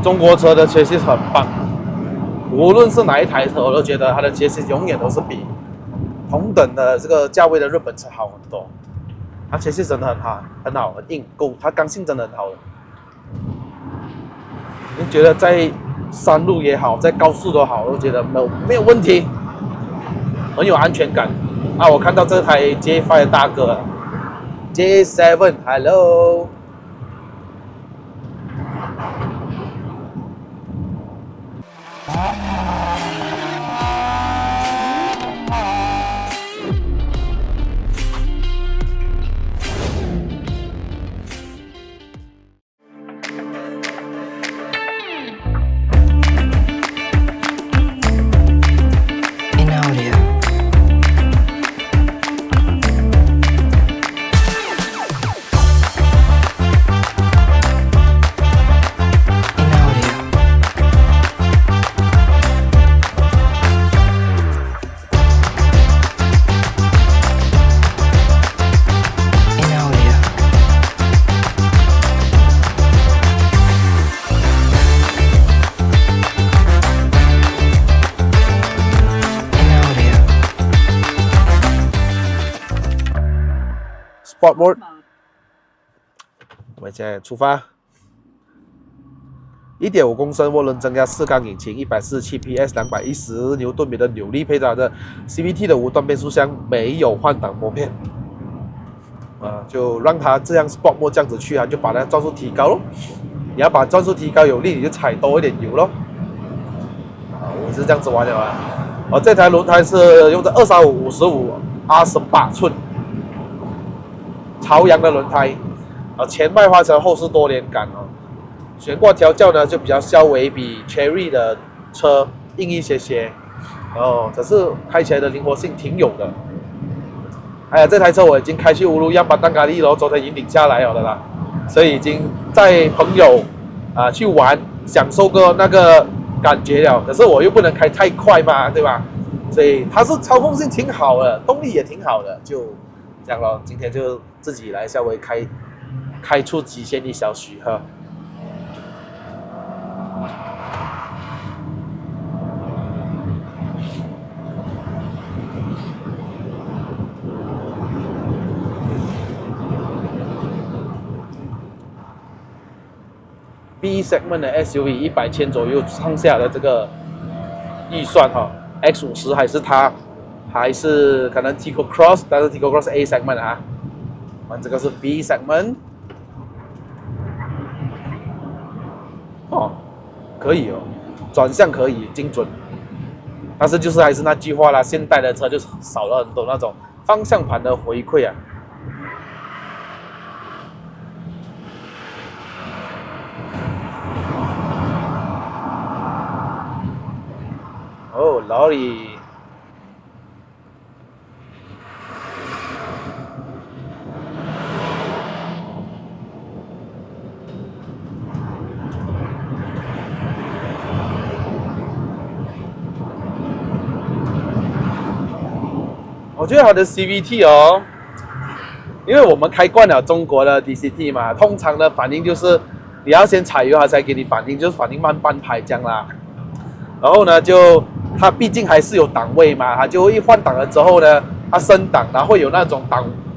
中国车的 chassis 很棒，无论是哪一台车，我都觉得它的 chassis 永远都是比同等的这个价位的日本车好很多。它 chassis 真的很好，很好，很硬，它刚性真的很好的。你觉得在山路也好，在高速都好，我都觉得没有问题，很有安全感。啊，我看到这台 J5 的大哥 ，J7，Hello。Sport mode， 我们现在出发。1.5公升涡轮增压4缸引擎，147 PS， 210牛顿米的扭力，配搭着 CVT 的无段变速箱，没有换挡拨片。就让它这样 Sport mode 这样子去啊，就把它转速提高咯。你要把转速提高有力，你就踩多一点油咯。我是这样子玩的啊。这台轮胎是用的235 55 28寸。朝阳的轮胎，前麦花臣后视多连杆哦，悬挂调教呢就比较稍微比 Cherry 的车硬一些，可是开起来的灵活性挺有的。哎呀，这台车我已经开去乌鲁央巴丹咖喱了，昨天引领下来了的啦，所以已经载朋友去玩，享受过那个感觉了。可是我又不能开太快嘛，对吧？所以它是操控性挺好的，动力也挺好的，就这样咯。今天就自己来稍微开出极限一小许哈。B segment 的 SUV 100千左右上下的这个预算哈 ，X50还是它，还是可能 Tico Cross， 但是 Tico Cross A segment 啊，这个是 B segment， 可以哦，转向可以精准，但是就是还是那句话啦，现代的车就少了很多那种方向盘的回馈啊。劳里，我觉得它的 CVT 哦，因为我们开惯了中国的 DCT 嘛，通常的反应就是你要先踩油，它才给你反应，就是反应慢半拍这样啦。然后呢，它毕竟还是有档位嘛，它就一换挡了之后呢，它升档，然后会有那种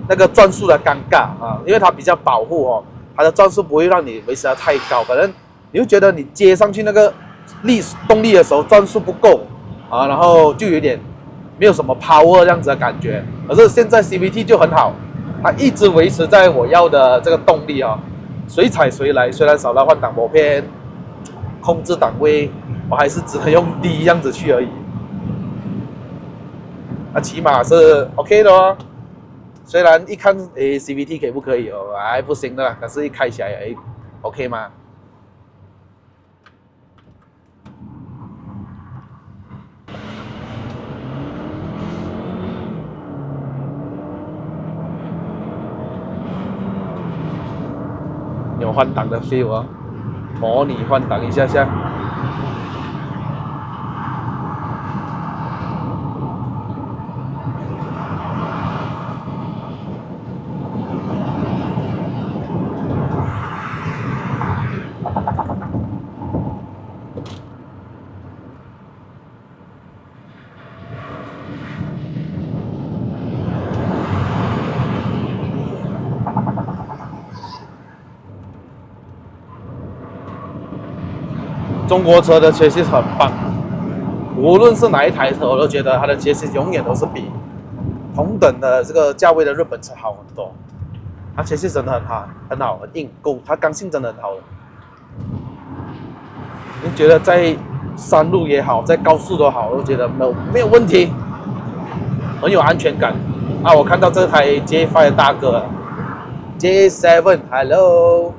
那个转速的尴尬啊，因为它比较保护哦，它的转速不会让你维持得太高，可能你会觉得你接上去那个动力的时候转速不够啊，然后就有点没有什么 power 这样子的感觉。可是现在 CVT 就很好，它一直维持在我要的这个动力啊，随踩随来，虽然少了换挡拨片，控制档位。我还是只能用D样子去而已，起码是 OK 的哦。虽然一看CVT 可不可以哦，不行的，但是一开起来OK 吗？有换挡的 feel 哦，模拟换挡一下下。中国车的 chassis 很棒，无论是哪一台车，我都觉得它的 chassis 永远都是比同等的这个价位的日本车好很多。它 chassis 真的很好，很好，很硬，它刚性真的很好的。你觉得在山路也好，在高速都好，我都觉得没有问题，很有安全感。啊，我看到这台 J5 的大哥 J7，Hello。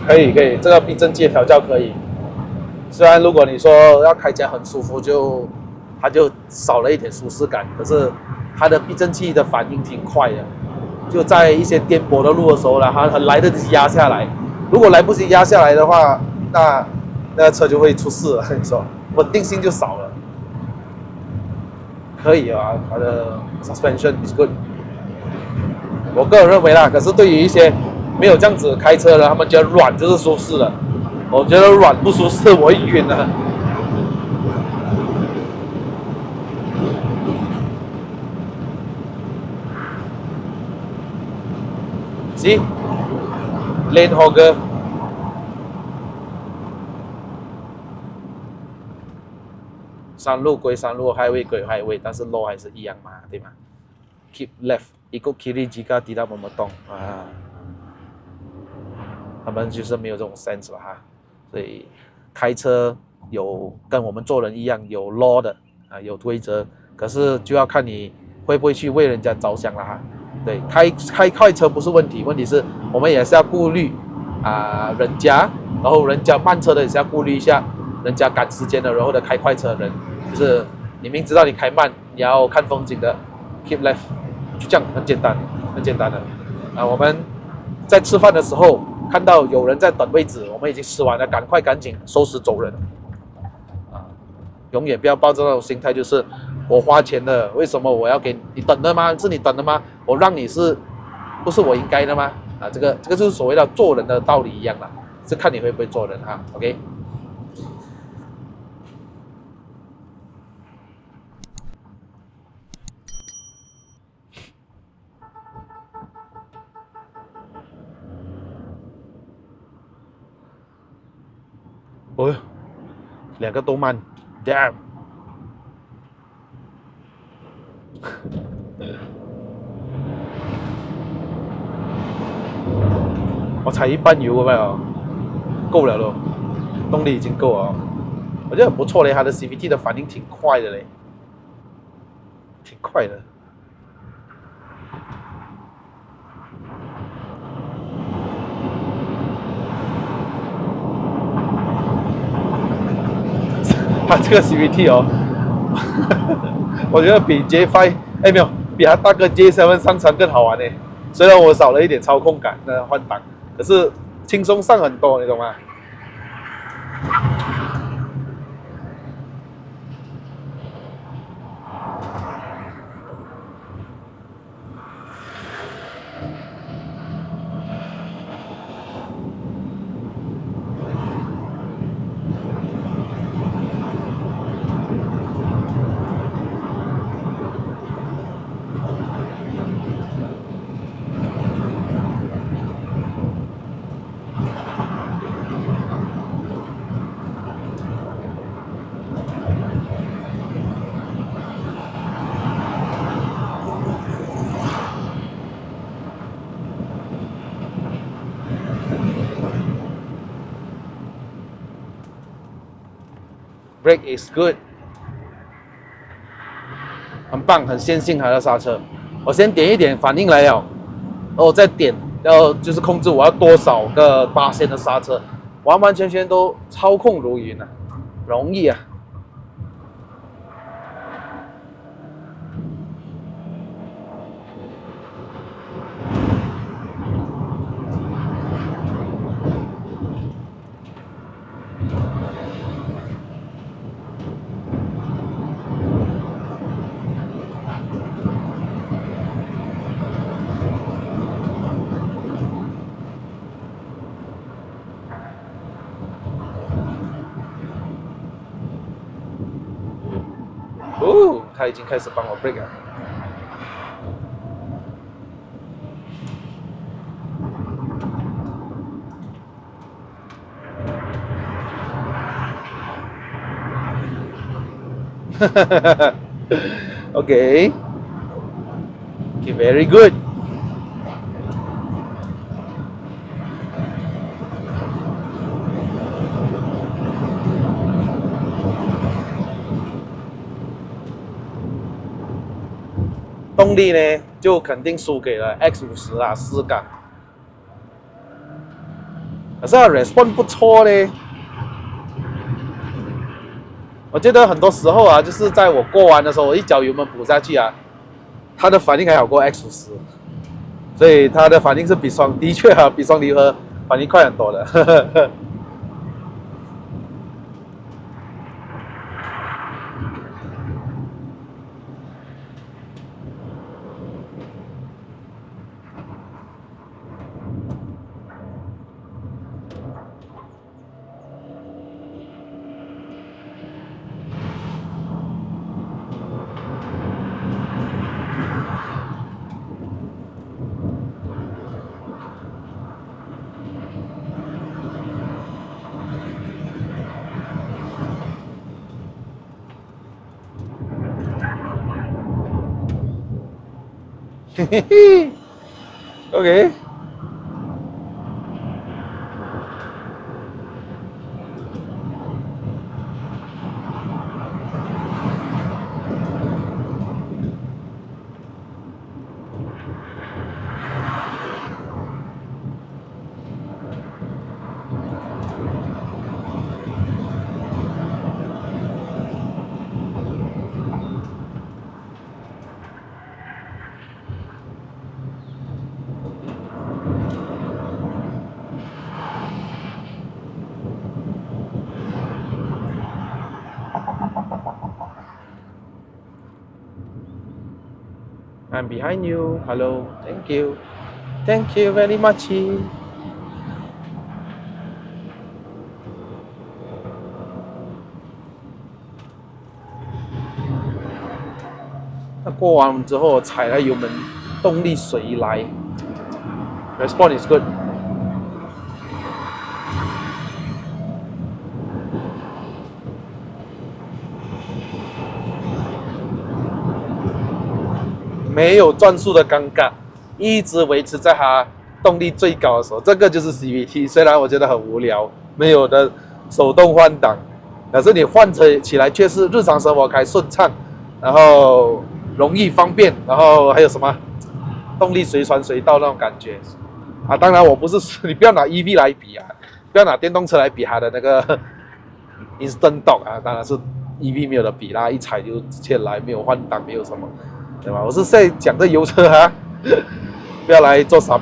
可以，这个避震器的调教可以。虽然如果你说要开起来很舒服，它就少了一点舒适感，可是它的避震器的反应挺快的，就在一些颠簸的路的时候呢，它很来得及压下来。如果来不及压下来的话，那车就会出事了。你说稳定性就少了。可以啊，它的 suspension is good。我个人认为啦，可是对于一些没有这样子开车的，他们觉得软就是舒适的。我觉得软不舒适，我会晕的。行 ，Lane Hogger。山路归山路 ，highway 归 highway， 但是 law 还是一样嘛，对吗 ？Keep left，ikut kiri jika tidak memotong 啊。他们就是没有这种 sense 了哈，所以开车有跟我们做人一样有 law 的啊，有规则，可是就要看你会不会去为人家着想了哈。对，开快车不是问题，问题是我们也是要顾虑人家，然后人家慢车的也是要顾虑一下，人家赶时间的，然后的开快车的人，就是你明知道你开慢，你要看风景的 ，keep left， 就这样很简单，很简单的。我们在吃饭的时候。看到有人在等位置，我们已经吃完了，赶紧收拾走人。永远不要抱着那种心态，就是我花钱的，为什么我要给你等的吗？是你等的吗？我让你不是我应该的吗？这个就是所谓的做人的道理一样啦，是看你会不会做人哈。OK。哦，2个都慢 ，damn！ 我踩一半油了没有？够了咯，动力已经够了。我觉得很不错嘞，它的 CVT 的反应挺快的嘞，挺快的。它这个 CVT 哦，我觉得比 J5 没有，比它大哥 J7 上场更好玩呢。虽然我少了一点操控感的换挡，可是轻松上很多，你懂吗？ brake is good， 很棒，很线性它的刹车。我先点一点反应来了，然后再点，要就是控制我要多少个8%的刹车，完完全全都操控如云啊，容易啊。哦，他已经开始帮我 brake 了。Okay, okay, very good. 动力呢，就肯定输给了 X50啦，4缸。可是它 respond 不错嘞。我觉得很多时候啊，就是在我过弯的时候，我一脚油门补下去啊，它的反应还好过 X50，所以它的反应是的确啊，比双离合反应快很多的。嘿嘿嘿 ，OK。I'm behind you. Hello. Thank you. Thank you very much. 那过完之后踩了油门，动力随来。Response is good。没有转速的尴尬，一直维持在它动力最高的时候，这个就是 CVT。虽然我觉得很无聊，没有的手动换挡，可是你换起来却是日常生活开顺畅，然后容易方便，然后还有什么动力随传随到那种感觉啊！当然我不是你不要拿 EV 来比啊，不要拿电动车来比它的那个 Instant Torque 啊，当然是 EV 没有的比啦，一踩就直接来，没有换挡，没有什么。对吧？我是在讲这油车啊，不要来做傻。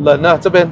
冷啊，这边。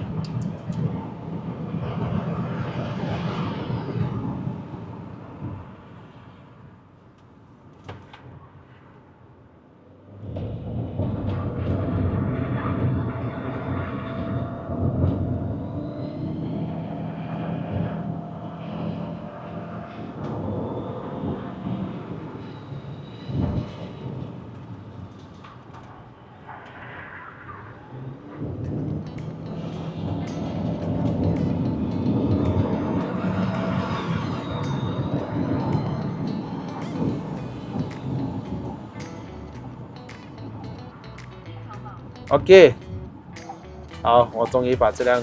OK， 好，我终于把这辆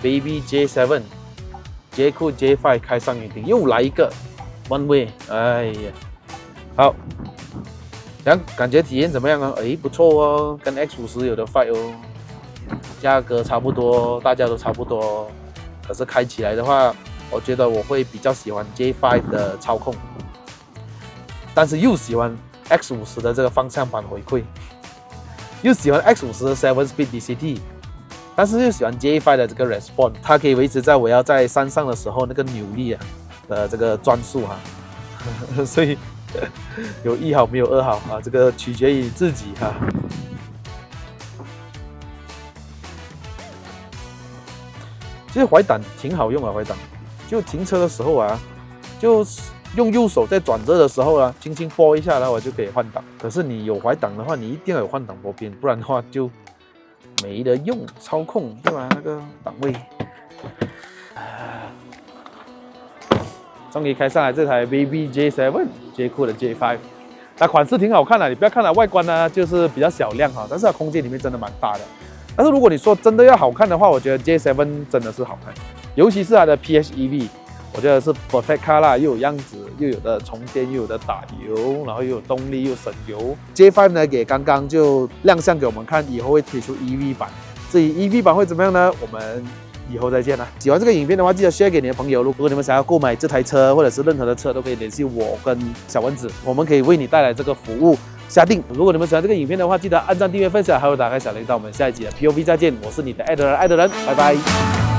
Baby J7 捷酷 J5 开上云顶，又来一个 One Way， 哎呀，好，感觉体验怎么样啊？哎，不错哦，跟 X50有的 fight 哦，价格差不多，大家都差不多，可是开起来的话，我觉得我会比较喜欢 J5 的操控，但是又喜欢 X50的这个方向盘回馈。又喜欢 X50的 7-speed DCT， 但是又喜欢 J5 的这个 response， 它可以维持在我要在山上的时候那个扭力啊的这个转速哈，所以有一好没有二好啊，这个取决于自己哈。其实怀档挺好用啊，怀档就停车的时候啊，就用右手在转折的时候啊，轻轻拨一下，然后我就可以换挡。可是你有怀档的话，你一定要有换挡拨边，不然的话就没得用操控，对吧？那个档位。终于开上来这台 Baby J7 捷酷的 J5， 那款式挺好看的，你不要看它外观呢，就是比较小亮哈，但是它空间里面真的蛮大的。但是如果你说真的要好看的话，我觉得 J7 真的是好看，尤其是它的 PHEV。我觉得是 perfect car 啦，又有样子，又有的充电，又有的打油，然后又有动力，又省油。J5 呢，也刚刚就亮相给我们看，以后会推出 EV 版。至于 EV 版会怎么样呢？我们以后再见啦。喜欢这个影片的话，记得 share 给你的朋友。如果你们想要购买这台车，或者是任何的车，都可以联系我跟小蚊子，我们可以为你带来这个服务下定。如果你们喜欢这个影片的话，记得按赞、订阅、分享，还有打开小铃铛。我们下一集的 POV 再见，我是你的爱的人，拜拜。